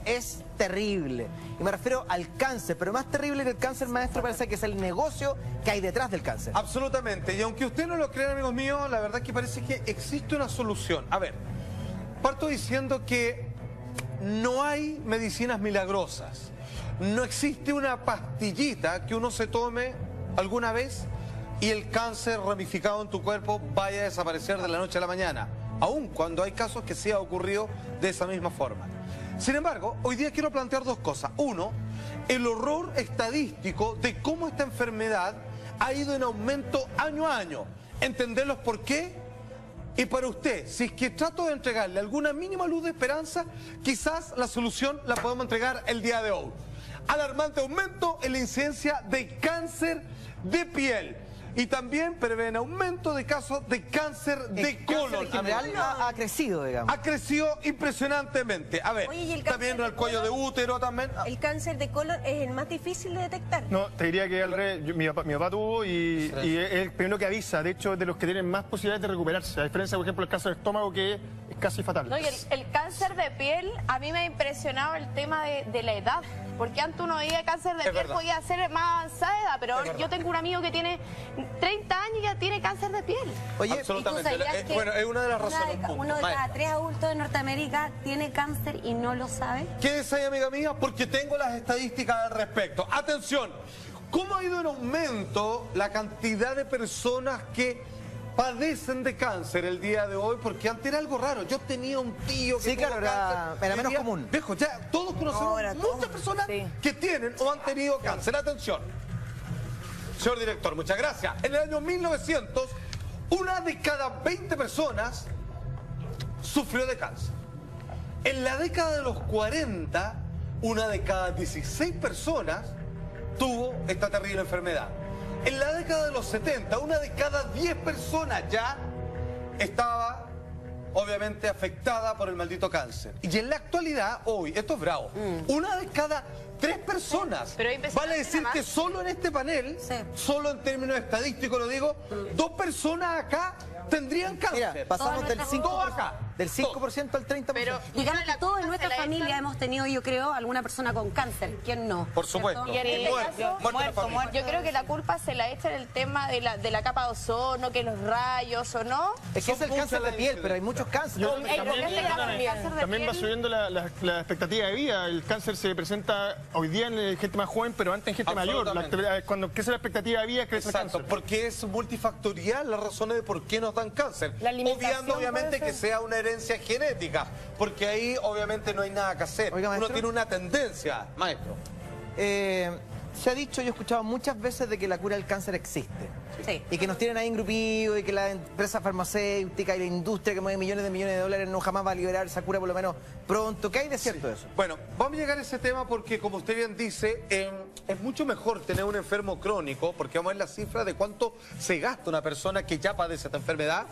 es terrible. Y me refiero al cáncer, pero más terrible que el cáncer, maestro, parece que es el negocio que hay detrás del cáncer. Absolutamente. Y aunque usted no lo crean, amigos míos, la verdad es que parece que existe una solución. A ver, parto diciendo que no hay medicinas milagrosas. No existe una pastillita que uno se tome alguna vez y el cáncer ramificado en tu cuerpo vaya a desaparecer de la noche a la mañana, aun cuando hay casos que sí ha ocurrido de esa misma forma. Sin embargo, hoy día quiero plantear dos cosas. Uno, el horror estadístico de cómo esta enfermedad ha ido en aumento año a año. Entenderlos por qué. Y para usted, si es que trato de entregarle alguna mínima luz de esperanza, quizás la solución la podemos entregar el día de hoy. Alarmante aumento en la incidencia de cáncer de piel. Y también prevén aumento de casos de cáncer de colon. En general ha crecido, digamos. Ha crecido impresionantemente. A ver, oye, también el cuello de útero también. El cáncer de colon es el más difícil de detectar. No, te diría que al revés. Mi papá tuvo y es el primero que avisa. De hecho, es de los que tienen más posibilidades de recuperarse. A diferencia, por ejemplo, del cáncer de estómago, que es casi fatal. No, y el cáncer de piel, a mí me ha impresionado el tema de la edad. Porque antes uno veía cáncer de piel, podía ser más avanzada edad, pero yo tengo un amigo que tiene 30 años y ya tiene cáncer de piel. Oye, absolutamente. Bueno, es una de las razones. Uno de cada 3 adultos de Norteamérica tiene cáncer y no lo sabe. Quédese ahí, amiga mía, porque tengo las estadísticas al respecto. Atención, ¿cómo ha ido en aumento la cantidad de personas que padecen de cáncer el día de hoy? Porque antes era algo raro. Yo tenía un tío que tuvo cáncer. Era menos común. Viejo, ya todos conocemos muchas personas que tienen o han tenido cáncer. Atención, señor director, muchas gracias. En el año 1900, una de cada 20 personas sufrió de cáncer. En la década de los 40, una de cada 16 personas tuvo esta terrible enfermedad. En la década de los 70, una de cada 10 personas ya estaba, obviamente, afectada por el maldito cáncer. Y en la actualidad, hoy, esto es bravo, una de cada 3 personas. Pero vale decir que solo en este panel, solo en términos estadísticos lo digo, 2 personas acá tendrían cáncer. Mira, pasamos del 5% al 30%. Pero Digamos que todos en nuestra familia hemos tenido, yo creo, alguna persona con cáncer. ¿Quién no? Por supuesto. Y en este caso, muerto. yo creo que la culpa se la echa en el tema de la capa de ozono, que los rayos o no. Es que es el cáncer de piel, pero hay muchos cánceres. También va subiendo la expectativa de vida. El cáncer se presenta hoy día en gente más joven, pero antes en gente mayor. Cuando crece la expectativa de vida, crece el cáncer. Exacto, porque es multifactorial las razones de por qué nos dan cáncer. Obviando, obviamente, que sea una herencia genética, porque ahí, obviamente, no hay nada que hacer. Oiga, uno maestro, tiene una tendencia, maestro. Se ha dicho, yo he escuchado muchas veces de que la cura del cáncer existe. Sí. Y que nos tienen ahí engrupidos y que la empresa farmacéutica y la industria que mueve millones de dólares no jamás va a liberar esa cura por lo menos pronto. ¿Qué hay de cierto de eso? Bueno, vamos a llegar a ese tema porque, como usted bien dice, es mucho mejor tener un enfermo crónico, porque vamos a ver la cifra de cuánto se gasta una persona que ya padece esta enfermedad,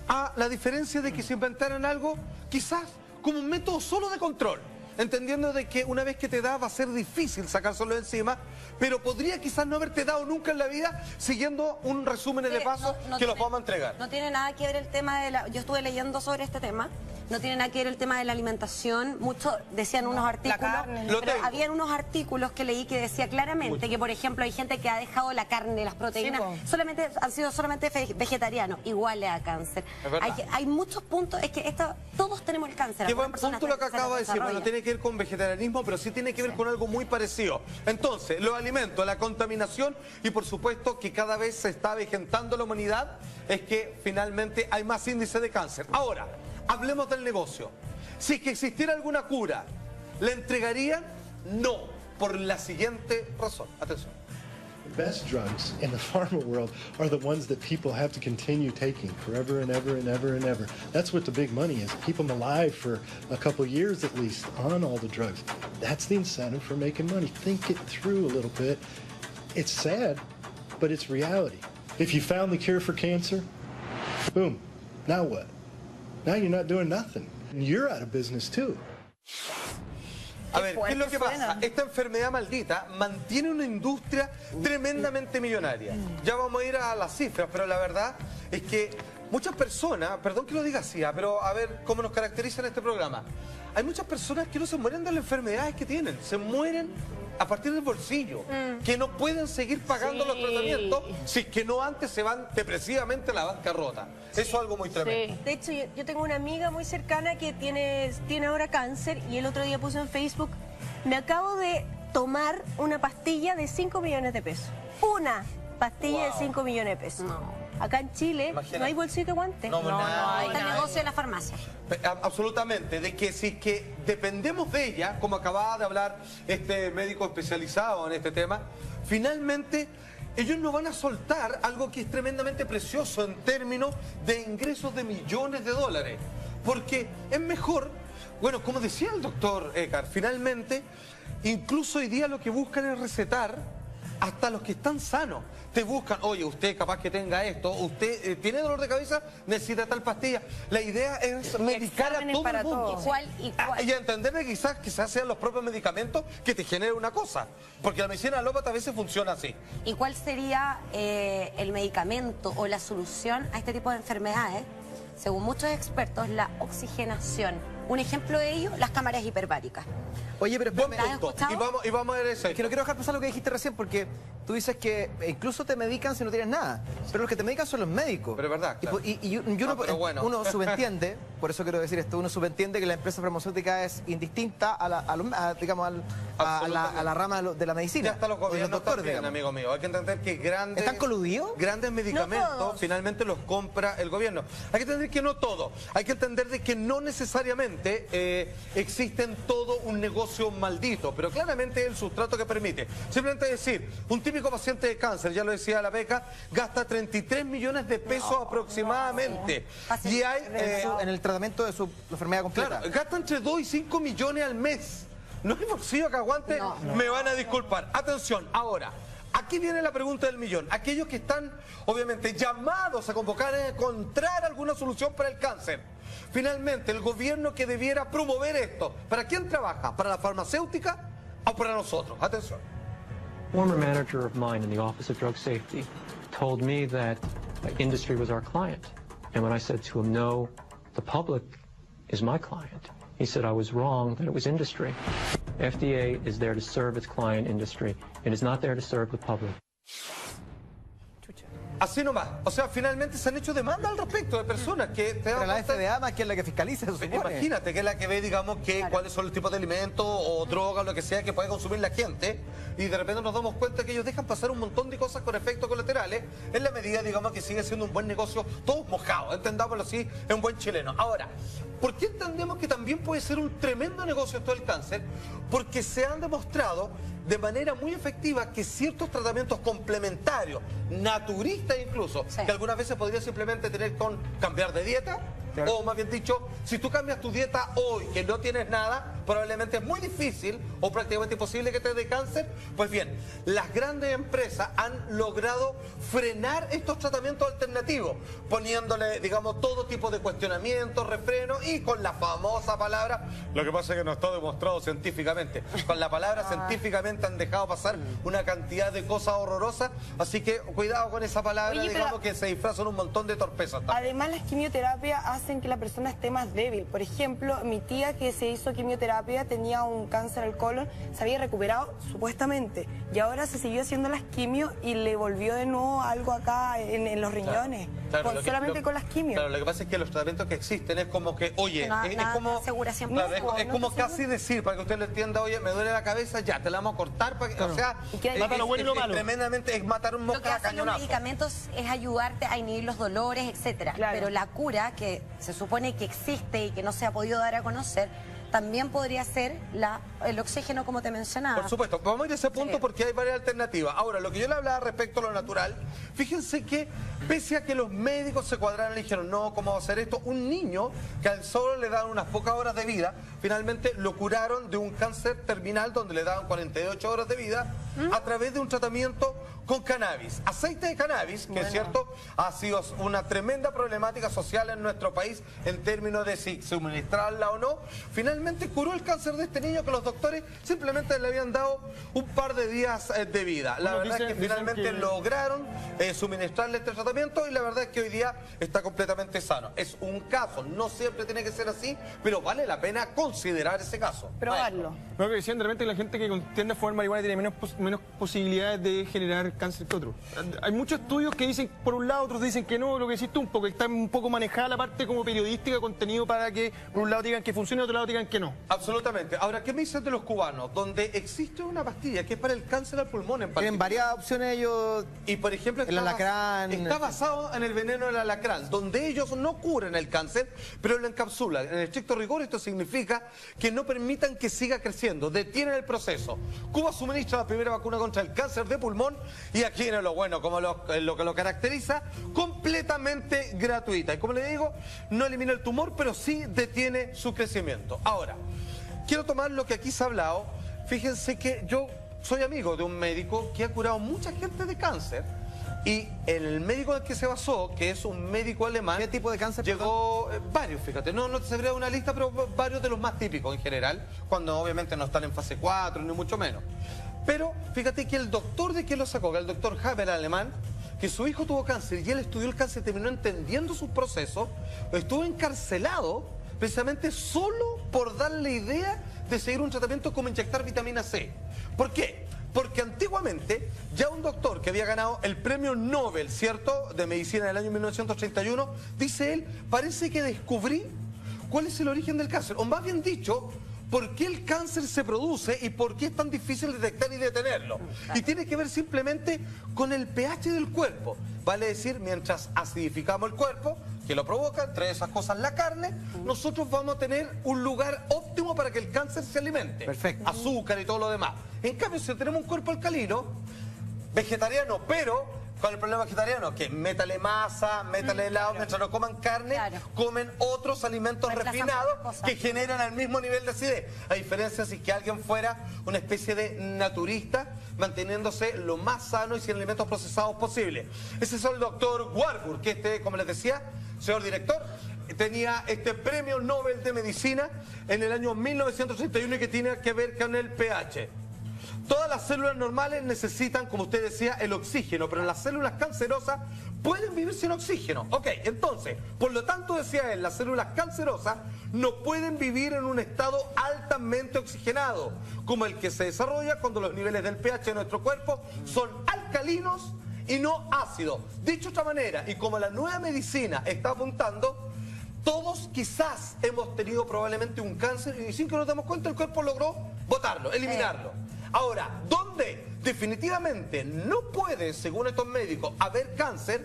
a la diferencia de que se inventaran algo, quizás como un método solo de control. Entendiendo de que una vez que te da va a ser difícil sacárselo de encima, pero podría quizás no haberte dado nunca en la vida, siguiendo un resumen de pasos que los vamos a entregar. No tiene nada que ver el tema de la... Yo estuve leyendo sobre este tema. No tiene nada que ver el tema de la alimentación. Muchos decían unos artículos, pero habían unos artículos que leí que decía claramente que, por ejemplo, hay gente que ha dejado la carne, las proteínas, han sido solamente vegetarianos, iguales a cáncer. Hay muchos puntos, es que todos tenemos el cáncer. Qué buen punto lo que acaba de decir. Bueno, tiene que ver con vegetarianismo, pero sí tiene que ver con algo muy parecido. Entonces, los alimentos, la contaminación y, por supuesto, que cada vez se está avejentando la humanidad, es que finalmente hay más índice de cáncer. Ahora, hablemos del negocio. Si es que existiera alguna cura, ¿la entregarían? No, por la siguiente razón. Atención. The best drugs in the pharma world are the ones that people have to continue taking forever and ever and ever and ever. That's what the big money is. Keep them alive for a couple years at least on all the drugs. That's the incentive for making money. Think it through a little bit. It's sad, but it's reality. If you found the cure for cancer, boom, now what? Now you're not doing nothing. You're out of business too. A ver, ¿qué es lo que pasa? Esta enfermedad maldita mantiene una industria tremendamente millonaria. Ya vamos a ir a las cifras, pero la verdad es que muchas personas, perdón que lo diga así, pero a ver cómo nos caracteriza en este programa. Hay muchas personas que no se mueren de las enfermedades que tienen, se mueren a partir del bolsillo, que no pueden seguir pagando los tratamientos si es que no antes se van depresivamente a la bancarrota. Eso es algo muy tremendo. De hecho, yo tengo una amiga muy cercana que tiene ahora cáncer y el otro día puso en Facebook, me acabo de tomar una pastilla de 5 millones de pesos. Una pastilla de 5 millones de pesos. Acá en Chile no hay bolsillo que aguante. No hay negocio en la farmacia. Absolutamente, de que si que dependemos de ella, como acababa de hablar este médico especializado en este tema, finalmente ellos no van a soltar algo que es tremendamente precioso en términos de ingresos de millones de dólares. Porque es mejor, bueno, como decía el doctor Eckhart, finalmente, incluso hoy día lo que buscan es recetar hasta los que están sanos. Te buscan, oye, usted capaz que tenga esto, usted tiene dolor de cabeza, necesita tal pastilla. La idea es medicar a todo el mundo. Y entender que quizás sean los propios medicamentos que te generen una cosa. Porque la medicina alópata a veces funciona así. ¿Y cuál sería el medicamento o la solución a este tipo de enfermedades? Según muchos expertos, la oxigenación. Un ejemplo de ello, las cámaras hiperbáricas. Oye, pero buen punto. Y vamos a ver eso. Es que no quiero dejar pasar lo que dijiste recién, porque tú dices que incluso te medican si no tienes nada. Pero los que te medican son los médicos. Pero es verdad. Claro. Y uno subentiende, por eso quiero decir esto, uno subentiende que la empresa farmacéutica es indistinta a la rama de la medicina. Ya hasta los gobiernos también, amigo mío. Hay que entender que ¿están coludidos? Grandes medicamentos finalmente los compra el gobierno. Hay que entender que no todo. Hay que entender de que no necesariamente existen todo un negocio maldito, pero claramente el sustrato que permite. Simplemente decir, un típico paciente de cáncer, ya lo decía la beca, gasta 33 millones de pesos aproximadamente. Y hay en el tratamiento de su enfermedad completa. Claro, gasta entre 2 y 5 millones al mes. No hay bolsillo que aguante, me van a disculpar. Atención, ahora, aquí viene la pregunta del millón. Aquellos que están, obviamente, llamados a convocar a encontrar alguna solución para el cáncer. Finalmente, el gobierno que debiera promover esto, ¿para quién trabaja? ¿Para la farmacéutica o para nosotros? Atención. Former manager of mine in the Office of Drug Safety told me that industry was our client. And when I said to him, no, the public is my client, he said I was wrong, that it was industry. FDA is there to serve its client industry. It is not there to serve the public. Así nomás. O sea, finalmente se han hecho demandas al respecto de personas que... Pero la FDA más que es la que fiscaliza, se supone. Imagínate que es la que ve, digamos, cuáles son los tipos de alimentos o drogas, lo que sea que puede consumir la gente, y de repente nos damos cuenta que ellos dejan pasar un montón de cosas con efectos colaterales en la medida, digamos, que sigue siendo un buen negocio, todos mojados, entendámoslo así, en buen chileno. Ahora, ¿por qué entendemos que también puede ser un tremendo negocio esto del cáncer? Porque se han demostrado de manera muy efectiva que ciertos tratamientos complementarios, naturistas incluso, que algunas veces podría simplemente tener con cambiar de dieta, o más bien dicho, si tú cambias tu dieta hoy, que no tienes nada, probablemente es muy difícil o prácticamente imposible que te dé cáncer. Pues bien, las grandes empresas han logrado frenar estos tratamientos alternativos, poniéndole, digamos, todo tipo de cuestionamientos, refrenos y con la famosa palabra, lo que pasa es que no está demostrado científicamente, con la palabra científicamente han dejado pasar una cantidad de cosas horrorosas, así que cuidado con esa palabra. Oye, digamos que se disfrazan un montón de torpezas también. Además, las quimioterapias hacen que la persona esté más débil. Por ejemplo, mi tía que se hizo quimioterapia tenía un cáncer al colon, se había recuperado supuestamente y ahora se siguió haciendo las quimios y le volvió de nuevo algo acá en los riñones, solamente con las quimios. Claro, lo que pasa es que los tratamientos que existen es como que, oye, es como, claro, es como casi decir, para que usted lo entienda, oye, me duele la cabeza, ya, te la vamos a cortar, para que, o sea, mata lo bueno y lo malo. Tremendamente es matar un mosca a cañonazo. Los medicamentos es ayudarte a inhibir los dolores, etcétera. Pero la cura, que se supone que existe y que no se ha podido dar a conocer, también podría ser el oxígeno, como te mencionaba. Por supuesto, vamos a ir a ese punto porque hay varias alternativas. Ahora, lo que yo le hablaba respecto a lo natural, fíjense que pese a que los médicos se cuadraron y dijeron, no, ¿cómo va a hacer esto? Un niño que al solo le daban unas pocas horas de vida, finalmente lo curaron de un cáncer terminal donde le daban 48 horas de vida. a través de un tratamiento con cannabis. Aceite de cannabis, que es cierto, ha sido una tremenda problemática social en nuestro país en términos de si suministrarla o no. Finalmente curó el cáncer de este niño que los doctores simplemente le habían dado un par de días de vida. La verdad es que finalmente lograron suministrarle este tratamiento y la verdad es que hoy día está completamente sano. Es un caso, no siempre tiene que ser así, pero vale la pena considerar ese caso. Probarlo. No, que decían de repente que la gente que tiende a fumar marihuana tiene menos posibilidades de generar cáncer que otros. Hay muchos estudios que dicen por un lado, otros dicen que no, lo que decís tú un poco, que está un poco manejada la parte como periodística, contenido para que por un lado digan que funcione y otro lado digan que no. Absolutamente. Ahora, ¿qué me dicen de los cubanos? Donde existe una pastilla que es para el cáncer al pulmón en particular. Tienen varias opciones ellos. Y por ejemplo, el alacrán. Está basado en el veneno del alacrán, donde ellos no curan el cáncer, pero lo encapsulan. En estricto rigor, esto significa que no permitan que siga creciendo, detienen el proceso. Cuba suministra la primera vacuna contra el cáncer de pulmón y aquí viene lo bueno, como lo que lo caracteriza, completamente gratuita. Y como le digo, no elimina el tumor, pero sí detiene su crecimiento. Ahora, quiero tomar lo que aquí se ha hablado. Fíjense que yo soy amigo de un médico que ha curado mucha gente de cáncer. Y el médico en el que se basó, que es un médico alemán... ¿Qué tipo de cáncer? Llegó varios, fíjate, no te sabría una lista, pero varios de los más típicos en general, cuando obviamente no están en fase 4, ni mucho menos. Pero fíjate que el doctor de quien lo sacó, que el doctor Haber alemán, que su hijo tuvo cáncer y él estudió el cáncer, terminó entendiendo su proceso, estuvo encarcelado precisamente solo por darle idea de seguir un tratamiento como inyectar vitamina C. ¿Por qué? Porque antiguamente ya un doctor que había ganado el premio Nobel, ¿cierto?, de medicina en el año 1931, dice él, parece que descubrí cuál es el origen del cáncer, o más bien dicho, por qué el cáncer se produce y por qué es tan difícil detectar y detenerlo. Y tiene que ver simplemente con el pH del cuerpo. Vale decir, mientras acidificamos el cuerpo, que lo provoca, entre esas cosas la carne, nosotros vamos a tener un lugar óptimo para que el cáncer se alimente. Perfecto. Azúcar y todo lo demás. En cambio, si tenemos un cuerpo alcalino, vegetariano, pero... ¿Cuál es el problema vegetariano? Que métale masa, métale helado, mientras no coman carne, comen otros alimentos refinados que generan el mismo nivel de acidez. A diferencia si que alguien fuera una especie de naturista, manteniéndose lo más sano y sin alimentos procesados posible. Ese es el doctor Warburg, que como les decía, señor director, tenía este premio Nobel de Medicina en el año 1931 y que tiene que ver con el pH. Todas las células normales necesitan, como usted decía, el oxígeno, pero las células cancerosas pueden vivir sin oxígeno. Ok, entonces, por lo tanto, decía él, las células cancerosas no pueden vivir en un estado altamente oxigenado, como el que se desarrolla cuando los niveles del pH de nuestro cuerpo son alcalinos y no ácidos. Dicho de otra manera, y como la nueva medicina está apuntando, todos quizás hemos tenido probablemente un cáncer y sin que nos demos cuenta el cuerpo logró botarlo, eliminarlo. Ahora, ¿dónde definitivamente no puede, según estos médicos, haber cáncer?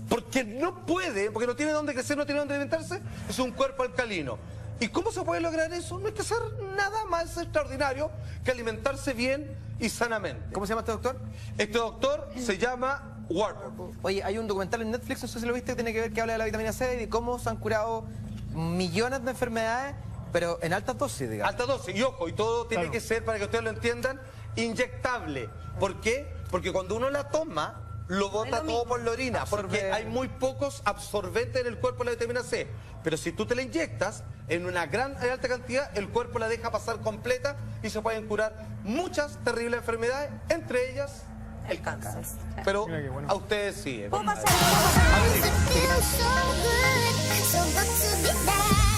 Porque no puede, porque no tiene dónde crecer, no tiene dónde alimentarse, es un cuerpo alcalino. ¿Y cómo se puede lograr eso? No hay que hacer nada más extraordinario que alimentarse bien y sanamente. ¿Cómo se llama este doctor? Este doctor se llama Warburg. Oye, hay un documental en Netflix, no sé si lo viste, que tiene que ver, que habla de la vitamina C y de cómo se han curado millones de enfermedades, pero en altas dosis, digamos. Altas dosis, y ojo, y todo tiene que ser, para que ustedes lo entiendan, inyectable. ¿Por qué? Porque cuando uno la toma, lo bota todo por la orina, porque hay muy pocos absorbentes en el cuerpo de la vitamina C. Pero si tú te la inyectas en una alta cantidad, el cuerpo la deja pasar completa y se pueden curar muchas terribles enfermedades, entre ellas el cáncer. Pero a ustedes sí. ¿Puedo pasar? It feels so good to be back.